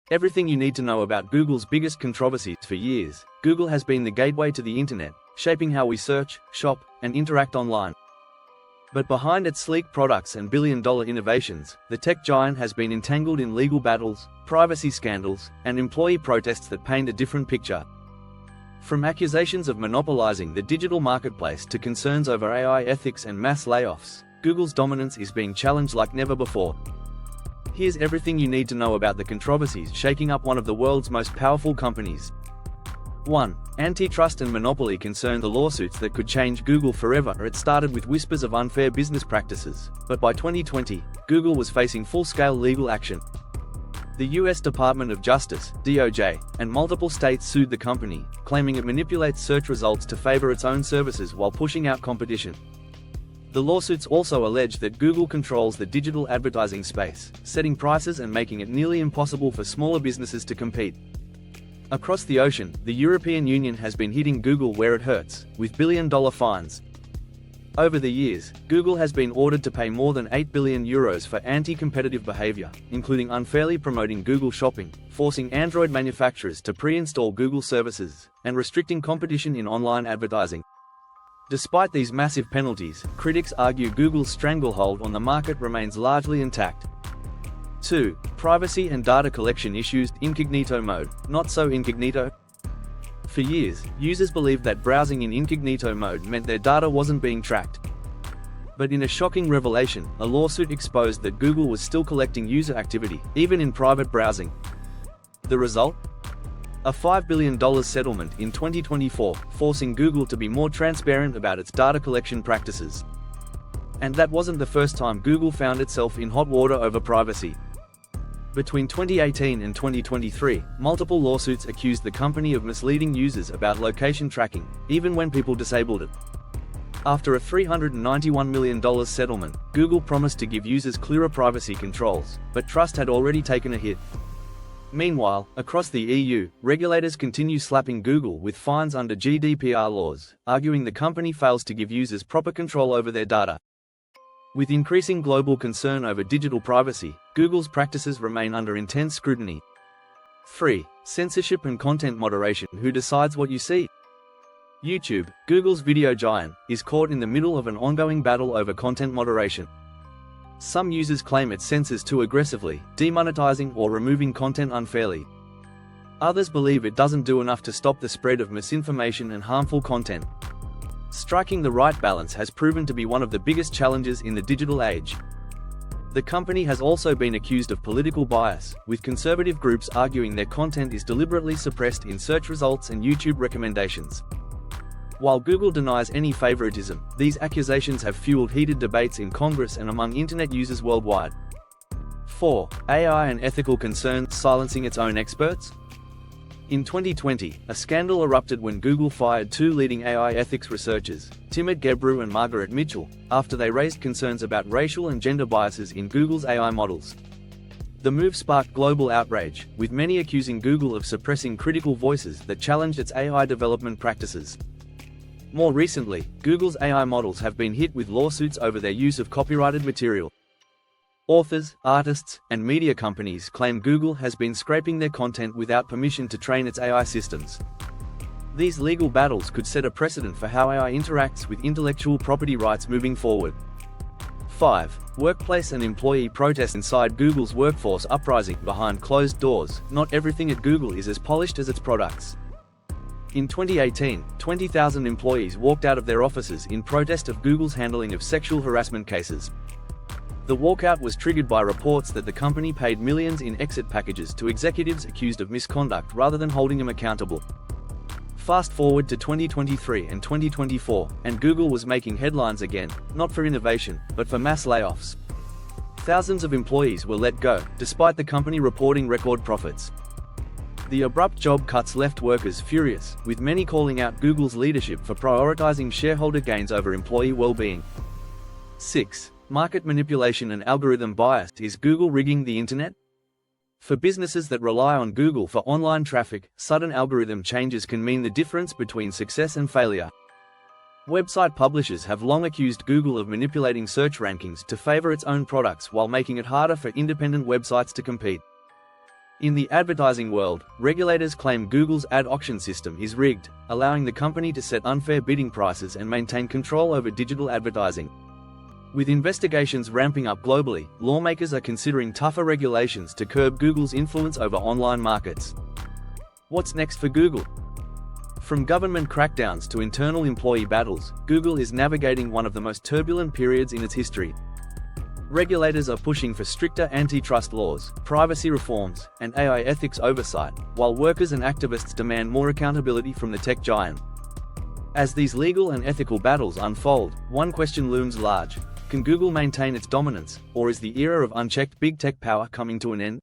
Everything you need to know about Google's biggest controversies. For years, Google has been the gateway to the internet, shaping how we search, shop, and interact online. But behind its sleek products and billion-dollar innovations, the tech giant has been entangled in legal battles, privacy scandals, and employee protests that paint a different picture. From accusations of monopolizing the digital marketplace to concerns over AI ethics and mass layoffs, Google's dominance is being challenged like never before. Here's everything you need to know about the controversies shaking up one of the world's most powerful companies. 1. Antitrust and monopoly concern. The lawsuits that could change Google forever. It started with whispers of unfair business practices, but by 2020, Google was facing full-scale legal action. The US Department of Justice, DOJ, and multiple states sued the company, claiming it manipulates search results to favor its own services while pushing out competition. The lawsuits also allege that Google controls the digital advertising space, setting prices and making it nearly impossible for smaller businesses to compete. Across the ocean, the European Union has been hitting Google where it hurts, with billion-dollar fines. Over the years, Google has been ordered to pay more than €8 billion for anti-competitive behavior, including unfairly promoting Google Shopping, forcing Android manufacturers to pre-install Google services, and restricting competition in online advertising. Despite these massive penalties, critics argue Google's stranglehold on the market remains largely intact. 2. Privacy and data collection issues. Incognito mode, not so incognito. For years, users believed that browsing in incognito mode meant their data wasn't being tracked. But in a shocking revelation, a lawsuit exposed that Google was still collecting user activity, even in private browsing. The result? A $5 billion settlement in 2024, forcing Google to be more transparent about its data collection practices. And that wasn't the first time Google found itself in hot water over privacy. Between 2018 and 2023, multiple lawsuits accused the company of misleading users about location tracking, even when people disabled it. After a $391 million settlement, Google promised to give users clearer privacy controls, but trust had already taken a hit. Meanwhile, across the EU, regulators continue slapping Google with fines under GDPR laws, arguing the company fails to give users proper control over their data. With increasing global concern over digital privacy, Google's practices remain under intense scrutiny. 3. Censorship and content moderation. Who decides what you see? YouTube, Google's video giant, is caught in the middle of an ongoing battle over content moderation. Some users claim it censors too aggressively, demonetizing or removing content unfairly. Others believe it doesn't do enough to stop the spread of misinformation and harmful content. Striking the right balance has proven to be one of the biggest challenges in the digital age. The company has also been accused of political bias, with conservative groups arguing their content is deliberately suppressed in search results and YouTube recommendations. While Google denies any favoritism, these accusations have fueled heated debates in Congress and among internet users worldwide. 4. AI and ethical concerns. Silencing its own experts. In 2020, a scandal erupted when Google fired two leading AI ethics researchers, Timothy Gebru and Margaret Mitchell, after they raised concerns about racial and gender biases in Google's AI models. The move sparked global outrage, with many accusing Google of suppressing critical voices that challenged its AI development practices. More recently, Google's AI models have been hit with lawsuits over their use of copyrighted material. Authors, artists, and media companies claim Google has been scraping their content without permission to train its AI systems. These legal battles could set a precedent for how AI interacts with intellectual property rights moving forward. 5. Workplace and employee protests. Inside Google's workforce uprising. Behind closed doors, not everything at Google is as polished as its products. In 2018, 20,000 employees walked out of their offices in protest of Google's handling of sexual harassment cases. The walkout was triggered by reports that the company paid millions in exit packages to executives accused of misconduct rather than holding them accountable. Fast forward to 2023 and 2024, and Google was making headlines again, not for innovation, but for mass layoffs. Thousands of employees were let go, despite the company reporting record profits. The abrupt job cuts left workers furious, with many calling out Google's leadership for prioritizing shareholder gains over employee well-being. 6. Market manipulation and algorithm bias. Is Google rigging the internet? For businesses that rely on Google for online traffic, sudden algorithm changes can mean the difference between success and failure. Website publishers have long accused Google of manipulating search rankings to favor its own products while making it harder for independent websites to compete. In the advertising world, regulators claim Google's ad auction system is rigged, allowing the company to set unfair bidding prices and maintain control over digital advertising. With investigations ramping up globally, lawmakers are considering tougher regulations to curb Google's influence over online markets. What's next for Google? From government crackdowns to internal employee battles, Google is navigating one of the most turbulent periods in its history. Regulators are pushing for stricter antitrust laws, privacy reforms, and AI ethics oversight, while workers and activists demand more accountability from the tech giant. As these legal and ethical battles unfold, one question looms large: can Google maintain its dominance, or is the era of unchecked big tech power coming to an end?